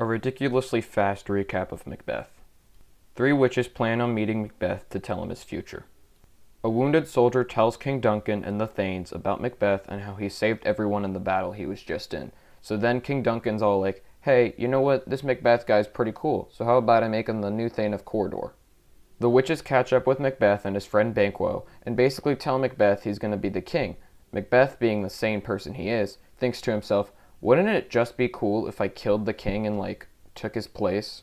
A ridiculously fast recap of Macbeth. Three witches plan on meeting Macbeth to tell him his future. A wounded soldier tells King Duncan and the Thanes about Macbeth and how he saved everyone in the battle he was just in. So then King Duncan's all like, hey, you know what, this Macbeth guy's pretty cool, so how about I make him the new Thane of Cawdor? The witches catch up with Macbeth and his friend Banquo, and basically tell Macbeth he's going to be the king. Macbeth, being the sane person he is, thinks to himself, wouldn't it just be cool if I killed the king and, took his place?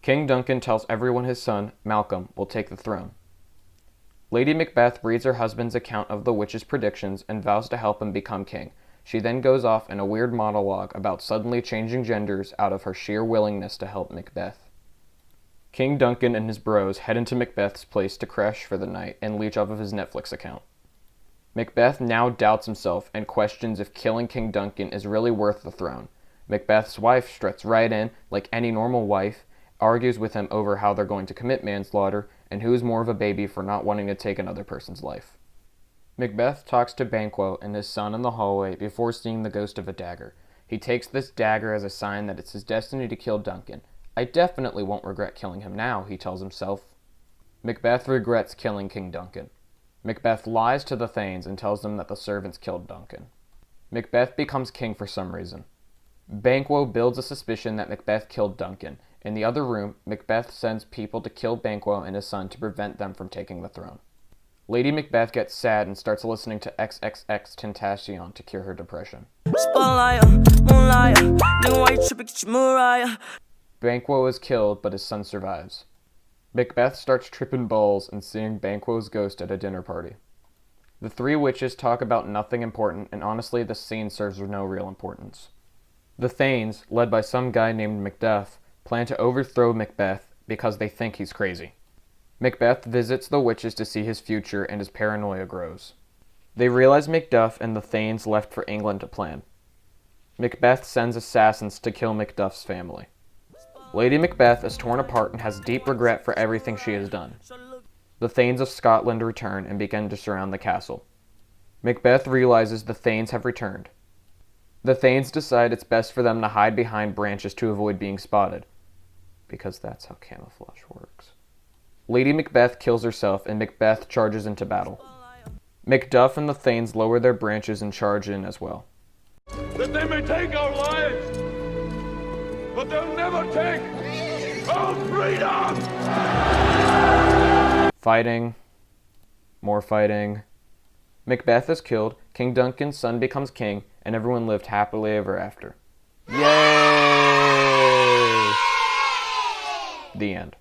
King Duncan tells everyone his son, Malcolm, will take the throne. Lady Macbeth reads her husband's account of the witch's predictions and vows to help him become king. She then goes off in a weird monologue about suddenly changing genders out of her sheer willingness to help Macbeth. King Duncan and his bros head into Macbeth's place to crash for the night and leech off of his Netflix account. Macbeth now doubts himself and questions if killing King Duncan is really worth the throne. Macbeth's wife struts right in, like any normal wife, argues with him over how they're going to commit manslaughter, and who's more of a baby for not wanting to take another person's life. Macbeth talks to Banquo and his son in the hallway before seeing the ghost of a dagger. He takes this dagger as a sign that it's his destiny to kill Duncan. I definitely won't regret killing him now, he tells himself. Macbeth regrets killing King Duncan. Macbeth lies to the Thanes and tells them that the servants killed Duncan. Macbeth becomes king for some reason. Banquo builds a suspicion that Macbeth killed Duncan. In the other room, Macbeth sends people to kill Banquo and his son to prevent them from taking the throne. Lady Macbeth gets sad and starts listening to XXX Tentacion to cure her depression. Banquo is killed, but his son survives. Macbeth starts tripping balls and seeing Banquo's ghost at a dinner party. The three witches talk about nothing important, and honestly, the scene serves no real importance. The Thanes, led by some guy named Macduff, plan to overthrow Macbeth because they think he's crazy. Macbeth visits the witches to see his future, and his paranoia grows. They realize Macduff and the Thanes left for England to plan. Macbeth sends assassins to kill Macduff's family. Lady Macbeth is torn apart and has deep regret for everything she has done. The Thanes of Scotland return and begin to surround the castle. Macbeth realizes the Thanes have returned. The Thanes decide it's best for them to hide behind branches to avoid being spotted, because that's how camouflage works. Lady Macbeth kills herself and Macbeth charges into battle. Macduff and the Thanes lower their branches and charge in as well. That they may take our lives, but they'll never take our freedom! Fighting. More fighting. Macbeth is killed, King Duncan's son becomes king, and everyone lived happily ever after. Yay! The end.